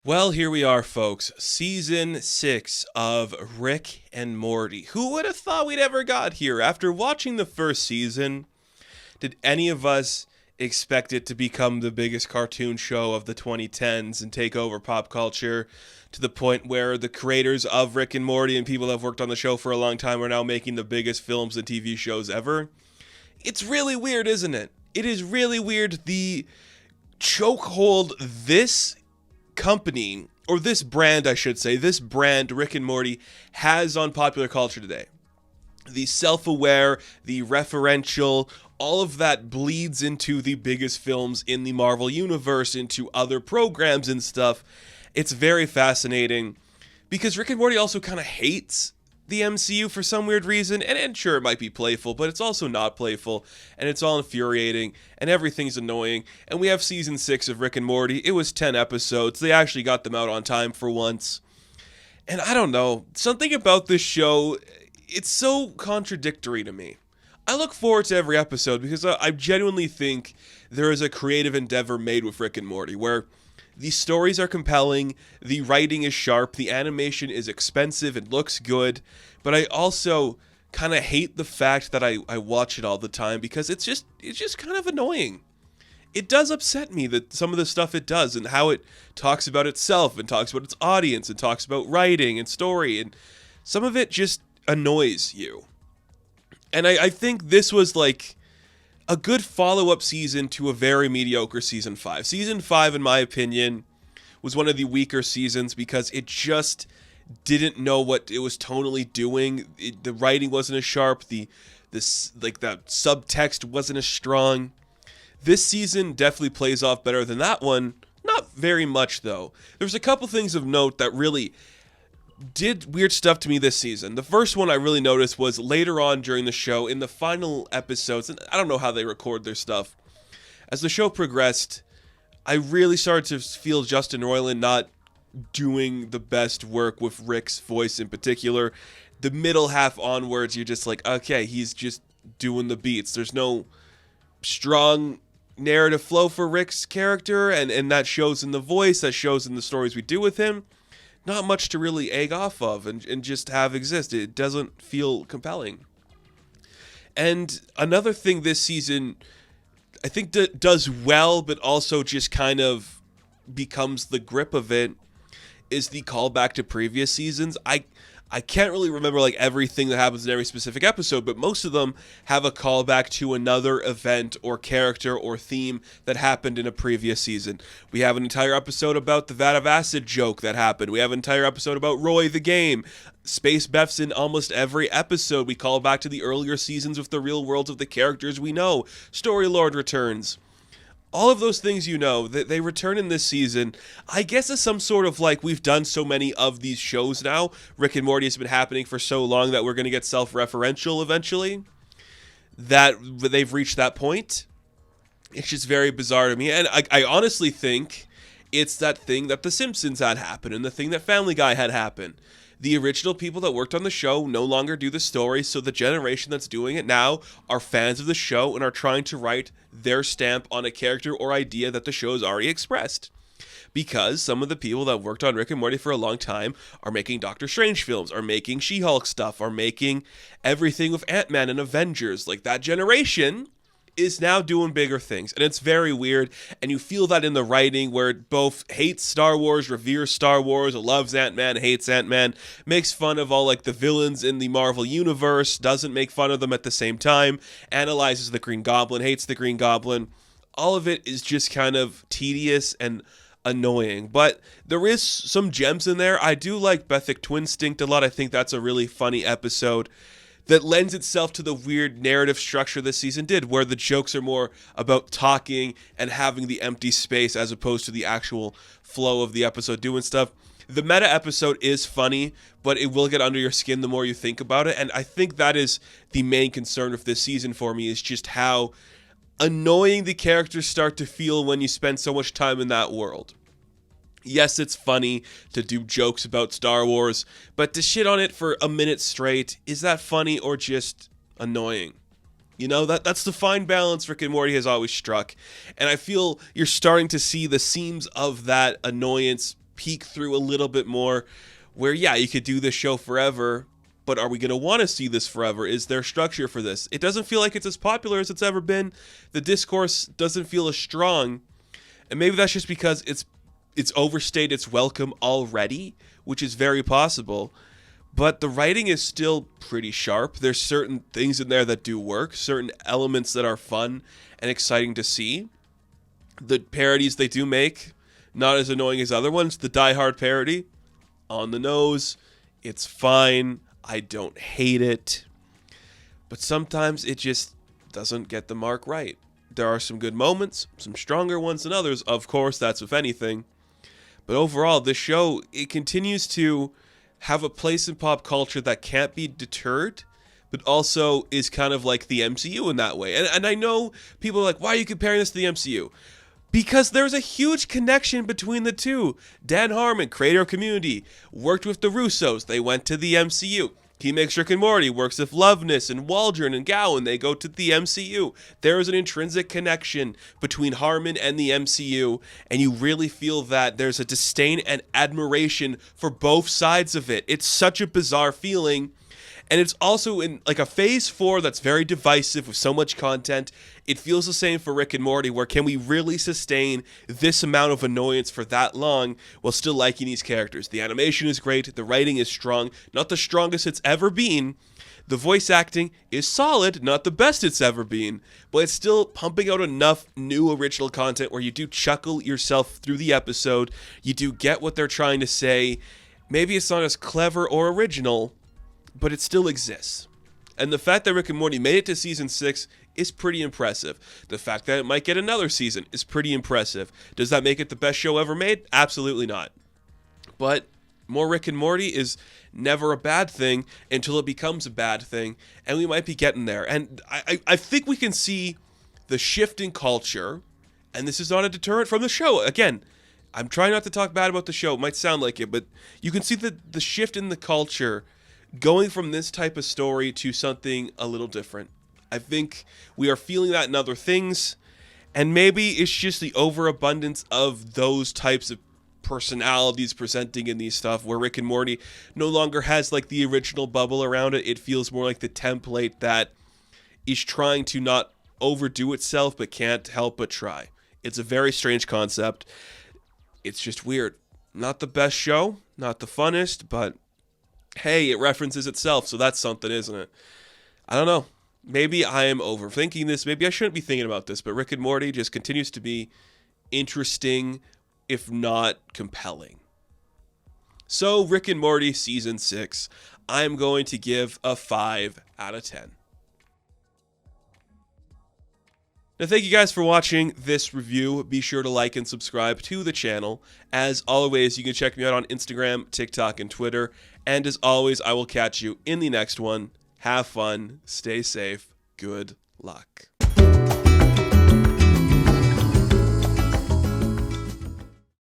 Well, here we are, folks. Season 6 of Rick and Morty. Who would have thought we'd ever got here? After watching the first season, did any of us expect it to become the biggest cartoon show of the 2010s and take over pop culture to the point where the creators of Rick and Morty and people that have worked on the show for a long time are now making the biggest films and TV shows ever? It's really weird, isn't it? It is really weird the chokehold this company, or this brand, I should say, this brand, Rick and Morty, has on popular culture today. The self-aware, the referential, all of that bleeds into the biggest films in the Marvel Universe, into other programs and stuff. It's very fascinating because Rick and Morty also kind of hates the MCU for some weird reason, and sure, it might be playful, but it's also not playful, and it's all infuriating, and everything's annoying, and we have season 6 of Rick and Morty. It was 10 episodes. They actually got them out on time for once, and I don't know, something about this show, it's so contradictory to me. I look forward to every episode because I genuinely think there is a creative endeavor made with Rick and Morty where the stories are compelling, the writing is sharp, the animation is expensive, it looks good, but I also kind of hate the fact that I watch it all the time because it's just kind of annoying. It does upset me that some of the stuff it does and how it talks about itself and talks about its audience and talks about writing and story, and some of it just annoys you. And I think this was like a good follow-up season to a very mediocre season 5. Season 5, in my opinion, was one of the weaker seasons because it just didn't know what it was tonally doing. The writing wasn't as sharp. The subtext wasn't as strong. This season definitely plays off better than that one. Not very much, though. There's a couple things of note that really did weird stuff to me this season. The first one I really noticed was later on during the show, in the final episodes, and I don't know how they record their stuff. As the show progressed, I really started to feel Justin Roiland not doing the best work with Rick's voice in particular. The middle half onwards, you're just like, okay, he's just doing the beats. There's no strong narrative flow for Rick's character, and that shows in the voice, that shows in the stories we do with him. Not much to really egg off of and just have exist. It doesn't feel compelling. And another thing this season, I think does well, but also just kind of becomes the grip of it, is the callback to previous seasons. I can't really remember like everything that happens in every specific episode, but most of them have a callback to another event or character or theme that happened in a previous season. We have an entire episode about the vat of acid joke that happened. We have an entire episode about Roy the game. Space Beth's in almost every episode. We call back to the earlier seasons with the real worlds of the characters we know. Story Lord returns. All of those things, they return in this season. I guess as some sort of like, we've done so many of these shows now. Rick and Morty has been happening for so long that we're going to get self-referential eventually. That they've reached that point. It's just very bizarre to me. And I honestly think it's that thing that The Simpsons had happen and the thing that Family Guy had happen. The original people that worked on the show no longer do the story, so the generation that's doing it now are fans of the show and are trying to write their stamp on a character or idea that the show has already expressed. Because some of the people that worked on Rick and Morty for a long time are making Doctor Strange films, are making She-Hulk stuff, are making everything with Ant-Man and Avengers. Like, that generation is now doing bigger things, and it's very weird, and you feel that in the writing where it both hates Star Wars, reveres Star Wars, loves Ant-Man, hates Ant-Man, makes fun of all like the villains in the Marvel Universe, doesn't make fun of them at the same time, analyzes the Green Goblin, hates the Green Goblin. All of it is just kind of tedious and annoying, but there is some gems in there. I do like Bethic Twinstinct a lot. I think that's a really funny episode that lends itself to the weird narrative structure this season did, where the jokes are more about talking and having the empty space as opposed to the actual flow of the episode doing stuff. The meta episode is funny, but it will get under your skin the more you think about it, and I think that is the main concern of this season for me, is just how annoying the characters start to feel when you spend so much time in that world. Yes, it's funny to do jokes about Star Wars, but to shit on it for a minute straight, is that funny or just annoying? That's the fine balance Rick and Morty has always struck, and I feel you're starting to see the seams of that annoyance peek through a little bit more where, yeah, you could do this show forever, but are we going to want to see this forever? Is there structure for this? It doesn't feel like it's as popular as it's ever been. The discourse doesn't feel as strong. And maybe that's just because it's overstayed its welcome already, which is very possible. But the writing is still pretty sharp. There's certain things in there that do work, certain elements that are fun and exciting to see. The parodies they do make, not as annoying as other ones. The Die Hard parody, on the nose, it's fine. I don't hate it. But sometimes it just doesn't get the mark right. There are some good moments, some stronger ones than others. Of course, that's with anything. But overall, this show, it continues to have a place in pop culture that can't be deterred, but also is kind of like the MCU in that way. And I know people are like, why are you comparing this to the MCU? Because there's a huge connection between the two. Dan Harmon, creator of Community, worked with the Russos. They went to the MCU. He makes Rick and Morty, works with Loveness and Waldron and Gowan. They go to the MCU. There is an intrinsic connection between Harmon and the MCU, and you really feel that there's a disdain and admiration for both sides of it. It's such a bizarre feeling. And it's also in like a phase 4 that's very divisive with so much content. It feels the same for Rick and Morty, where can we really sustain this amount of annoyance for that long while still liking these characters? The animation is great. The writing is strong. Not the strongest it's ever been. The voice acting is solid. Not the best it's ever been. But it's still pumping out enough new original content where you do chuckle yourself through the episode. You do get what they're trying to say. Maybe it's not as clever or original, but it still exists. And the fact that Rick and Morty made it to season 6 is pretty impressive. The fact that it might get another season is pretty impressive. Does that make it the best show ever made? Absolutely not. But more Rick and Morty is never a bad thing until it becomes a bad thing, and we might be getting there. And I think we can see the shift in culture, and this is not a deterrent from the show. Again, I'm trying not to talk bad about the show. It might sound like it, but you can see the shift in the culture going from this type of story to something a little different. I think we are feeling that in other things, and maybe it's just the overabundance of those types of personalities presenting in these stuff where Rick and Morty no longer has like the original bubble around it. It feels more like the template that is trying to not overdo itself but can't help but try. It's a very strange concept. It's just weird. Not the best show, not the funnest, but hey, it references itself, so that's something, isn't it? I don't know. Maybe I am overthinking this. Maybe I shouldn't be thinking about this, but Rick and Morty just continues to be interesting, if not compelling. So, Rick and Morty Season 6, I'm going to give a 5 out of 10. Now, thank you guys for watching this review. Be sure to like and subscribe to the channel. As always, you can check me out on Instagram, TikTok, and Twitter. And as always, I will catch you in the next one. Have fun, stay safe, good luck.